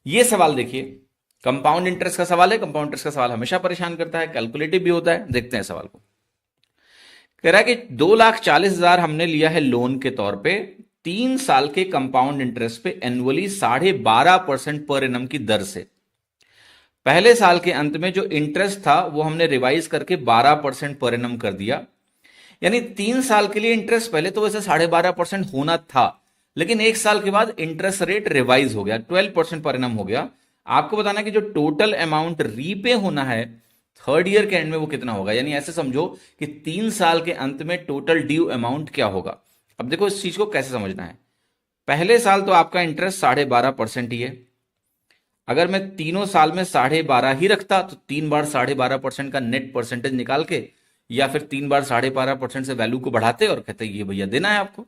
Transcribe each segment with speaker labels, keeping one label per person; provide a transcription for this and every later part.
Speaker 1: ये सवाल देखिए, कंपाउंड इंटरेस्ट का सवाल है। कंपाउंड इंटरेस्ट का सवाल हमेशा परेशान करता है, कैलकुलेटिव भी होता है। देखते हैं सवाल को। कह रहा है कि 2,40,000 हमने लिया है लोन के तौर पे 3 साल के कंपाउंड इंटरेस्ट पे एनुअली 12.5% पर एनम की दर से। पहले साल के अंत में जो इंटरेस्ट था वो हमने रिवाइज करके 12% पर एनम कर दिया। यानी 3 साल के लिए इंटरेस्ट पहले तो वैसे 12.5% होना था, लेकिन 1 साल के बाद इंटरेस्ट रेट रिवाइज हो गया, 12% पर एनम हो गया। आपको बताना कि जो टोटल अमाउंट रीपे होना है थर्ड ईयर के एंड में वो कितना होगा। यानी ऐसे समझो कि 3 साल के अंत में टोटल ड्यू अमाउंट क्या होगा। अब देखो इस चीज को कैसे समझना है। पहले साल तो आपका इंटरेस्ट 12.5% ही है। अगर मैं तीनों साल में 12.5 ही रखता तो 3 बार 12.5% का नेट परसेंटेज निकाल के या फिर 3 बार 12.5% से वैल्यू को बढ़ाते और कहते ये भैया देना है आपको।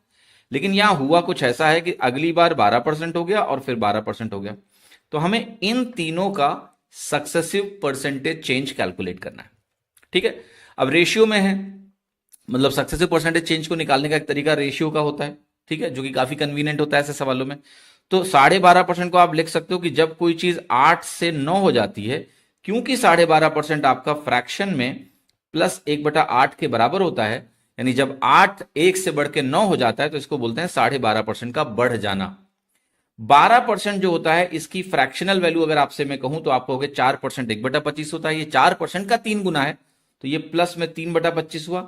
Speaker 1: लेकिन यहां हुआ कुछ ऐसा है कि अगली बार 12% हो गया और फिर 12% हो गया। तो हमें इन तीनों का सक्सेसिव परसेंटेज चेंज कैलकुलेट करना है। ठीक है, अब रेशियो में है, मतलब सक्सेसिव परसेंटेज चेंज को निकालने का एक तरीका रेशियो का होता है। ठीक है, जो कि काफी कन्वीनियंट होता है ऐसे सवालों में। तो 12.5% को आप लिख सकते हो कि जब कोई चीज 8 से 9 हो जाती है, क्योंकि 12.5% आपका फ्रैक्शन में +1/8 के बराबर होता है, यानी जब 8 1 से बढ़ के 9 हो जाता है तो इसको बोलते हैं 12.5% का बढ़ जाना। 12% जो होता है इसकी फ्रैक्शनल वैल्यू अगर आपसे मैं कहूं तो आप कहोगे 4% 1/25 होता है। ये 4% का 3 गुना है, तो ये प्लस में 3/25 हुआ।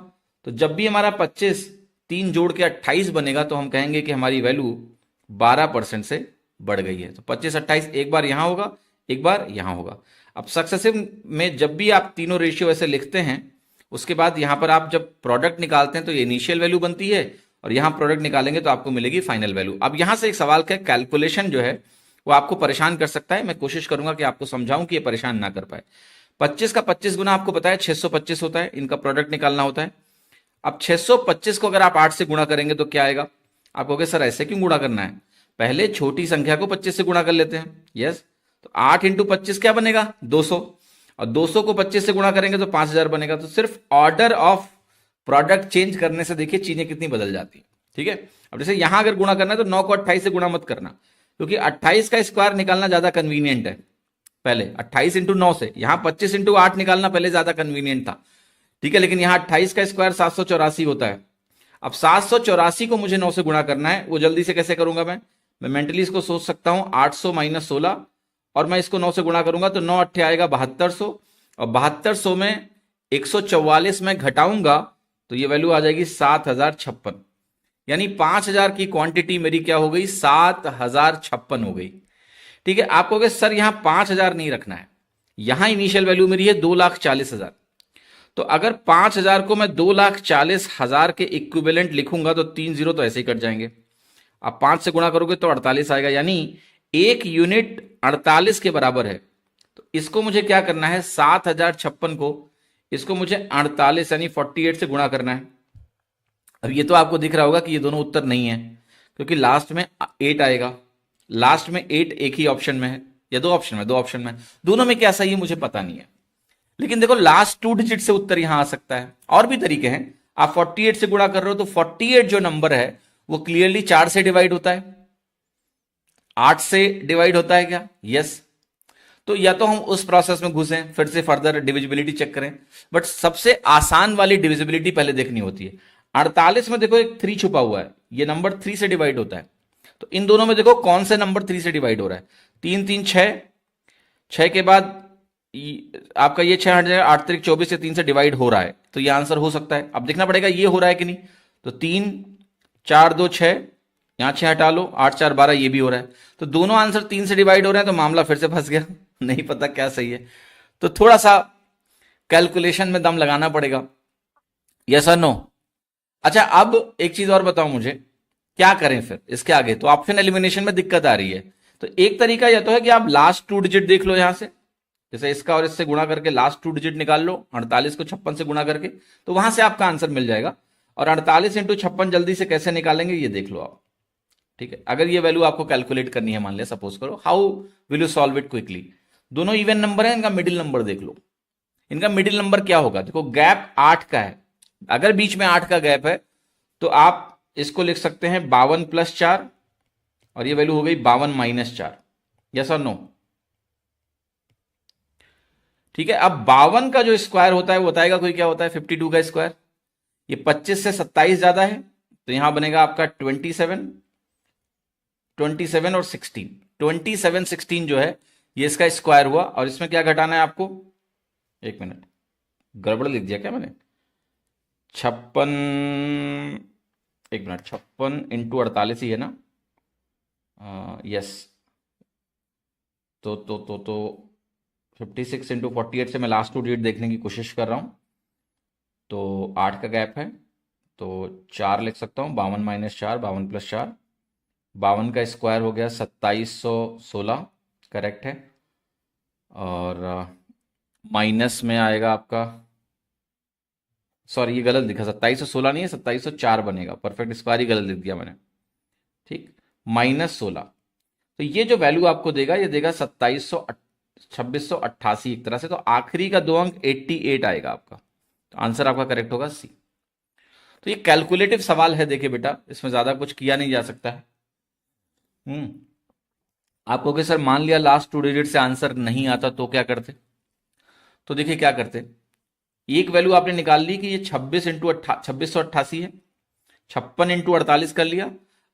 Speaker 1: तो जब भी हमारा 25 3 जोड़ के 28 बनेगा तो हम कहेंगे कि हमारी वैल्यू 12% से बढ़ गई है। तो 25 28 एक बार यहां होगा, एक बार यहां होगा। अब सक्सेसिव में जब भी आप तीनों रेशियो ऐसे लिखते हैं, उसके बाद यहां पर आप जब प्रोडक्ट निकालते हैं तो ये इनिशियल वैल्यू बनती है और यहां प्रोडक्ट निकालेंगे तो आपको मिलेगी फाइनल वैल्यू। अब यहां से एक सवाल का कैलकुलेशन जो है वो आपको परेशान कर सकता है। मैं कोशिश करूंगा कि आपको समझाऊं कि ये परेशान ना कर पाए। 25 का 25 गुना आपको पता है 625 होता है, इनका प्रोडक्ट निकालना होता है। अब 625 को अगर आप 8 से गुणा करेंगे तो क्या आएगा। आप कहोगे सर ऐसे क्यों गुणा करना है, पहले छोटी संख्या को 25 से गुणा कर लेते हैं। यस, तो 8 इंटू 25 क्या बनेगा 200, और 200 को 25 से गुणा करेंगे तो 5000 बनेगा। तो सिर्फ ऑर्डर ऑफ प्रोडक्ट चेंज करने से देखिए चीजें कितनी बदल जाती है। ठीक है, अब जैसे यहां अगर गुणा करना है तो 9 को 28 से गुणा मत करना, क्योंकि 28 का स्क्वायर निकालना ज्यादा कन्वीनियंट है। पहले 28 इंटू 9 से, यहां 25 इंटू 8 निकालना पहले ज्यादा कन्वीनियंट था। ठीक है, लेकिन यहां 28 का स्क्वायर 784 होता है। अब 784 को मुझे 9 से गुणा करना है, वो जल्दी से कैसे करूंगा मैं मेंटली इसको सोच सकता हूं 800 माइनस 16, और मैं इसको 9 से गुणा करूंगा तो 9 अट्ठे आएगा 7200, और 7200 में 144 में घटाऊंगा तो ये वैल्यू आ जाएगी 7056। यानी 5000 की क्वांटिटी मेरी क्या हो गई 7056 हो गई। ठीक है, आप कहोगे सर यहां 5000 नहीं रखना है, यहां इनिशियल वैल्यू मेरी है 2,40,000। तो अगर 5000 को मैं 2,40,000 के इक्विवेलेंट लिखूंगा तो 3 जीरो तो ऐसे ही कट जाएंगे। आप 5 से गुणा करोगे तो 48 आएगा, यानी 1 यूनिट 48 के बराबर है। तो इसको मुझे क्या करना है 7056 को, इसको मुझे 48 यानी 48 से गुणा करना है। अब ये तो आपको दिख रहा होगा कि ये दोनों उत्तर नहीं है, क्योंकि लास्ट में 8 आएगा। लास्ट में 8 एक ही ऑप्शन में है या दो ऑप्शन में, दो ऑप्शन में, दोनों में क्या सही है मुझे पता नहीं है। लेकिन देखो लास्ट 2 डिजिट से उत्तर यहां आ सकता है। और भी तरीके हैं, आप 48 से गुणा कर रहे हो तो 48 जो नंबर है वो क्लियरली 4 से डिवाइड होता है, 8 से डिवाइड होता है क्या, यस। तो या तो हम उस प्रोसेस में घुसे फिर से फर्दर डिविजिबिलिटी चेक करें, बट सबसे आसान वाली डिविजिबिलिटी पहले देखनी होती है। 48 में देखो एक 3 छुपा हुआ है, ये नंबर 3 से डिवाइड होता है। तो इन दोनों में देखो कौन से नंबर 3 से डिवाइड हो रहा है। 3 3 6, 6 के बाद आपका ये 6 हट जाएगा, 8 3 24 से 3 से डिवाइड हो रहा है, तो ये आंसर हो सकता है। अब देखना पड़ेगा ये हो रहा है कि नहीं। तो 3 4 2 6, यहां 6 हटा लो, 8 4 12, ये भी हो रहा है। तो दोनों आंसर 3 से डिवाइड हो रहे हैं, तो मामला फिर से फंस गया नहीं पता क्या सही है। तो थोड़ा सा कैलकुलेशन में दम लगाना पड़ेगा, यस और नो। अच्छा, अब एक चीज और बताओ मुझे, क्या करें फिर इसके आगे। तो ऑप्शन एलिमिनेशन में दिक्कत आ रही है, तो एक तरीका यह तो है कि आप लास्ट 2 डिजिट देख लो यहां से, जैसे इसका और इससे गुणा करके लास्ट 2 डिजिट निकाल लो, 48 को 56 से गुणा करके, तो वहां से आपका आंसर मिल जाएगा। और 48 इंटू 56 जल्दी से कैसे निकालेंगे ये देख लो आप। ठीक है, अगर ये वैल्यू आपको कैलकुलेट करनी है, मान लिया सपोज करो, how will you solve it quickly. दोनों इवन नंबर है, इनका मिडिल नंबर देख लो। इनका मिडिल नंबर क्या होगा, देखो गैप 8 का है, अगर बीच में 8 का गैप है तो आप इसको लिख सकते हैं 52 + 4, और ये वैल्यू हो गई 52 - 4, यस और नो। ठीक है, अब 52 का जो स्क्वायर होता है वो बताएगा कोई क्या होता है 52 का स्क्वायर। ये 25 से 27 ज्यादा है तो यहां बनेगा आपका 27, 27 और 16, 27 16 जो है ये इसका स्क्वायर हुआ। और इसमें क्या घटाना है आपको, एक मिनट, गड़बड़ लिख दिया क्या मैंने, 56, एक मिनट, 56 × 48 ही है ना, यस, तो 56 × 48 से मैं लास्ट 2 डिजिट देखने की कोशिश कर रहा हूं। तो 8 का गैप है तो 4 लिख सकता हूँ, 52 - 4, 52 + 4, 52 का स्क्वायर हो गया 2716, करेक्ट है। और माइनस में आएगा आपका, सॉरी ये गलत लिखा, 2716 नहीं है, 2704 बनेगा, परफेक्ट स्क्वायर ही गलत लिख दिया मैंने, ठीक, -16। तो ये जो वैल्यू आपको देगा ये देगा 2688 एक तरह से। तो आखिरी का 2 अंक 88 आएगा आपका, तो आंसर आपका करेक्ट होगा सी। तो ये कैलकुलेटिव सवाल है, देखिए बेटा इसमें ज्यादा कुछ किया नहीं जा सकता है। आप कहोगे सर मान लिया लास्ट 2 डिजिट से आंसर नहीं आता तो क्या करते, तो देखिए क्या करते, एक वैल्यू आपने निकाल ली कि ये 2688 है, 56 × 48 कर लिया।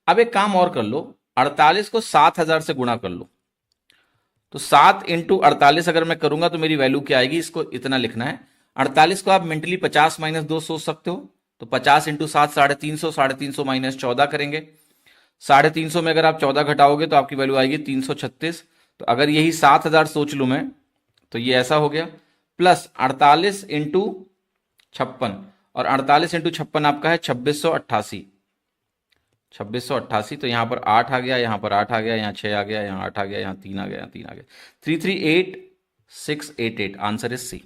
Speaker 1: अब एक काम और कर लो, 48 को 7000 से गुणा कर लो। तो 7 × 48 अगर मैं करूंगा तो मेरी वैल्यू क्या आएगी, इसको इतना लिखना है। 48 को आप मेंटली 50 - 2 सोच सकते हो, तो 50 × 7 350, 350 - 14 करेंगे। 350 में अगर आप 14 घटाओगे तो आपकी वैल्यू आएगी 336। तो अगर यही 7000 सोच लूं मैं तो ये ऐसा हो गया, प्लस 48 × 56, और 48 × 56 आपका है 2688, 2688। तो यहां पर 8 आ गया, यहां पर 8 आ गया, यहां 6 आ गया, यहां 8 आ गया, यहां 3 आ गया, यहां 3 आ गया, 338688, आंसर इज सी।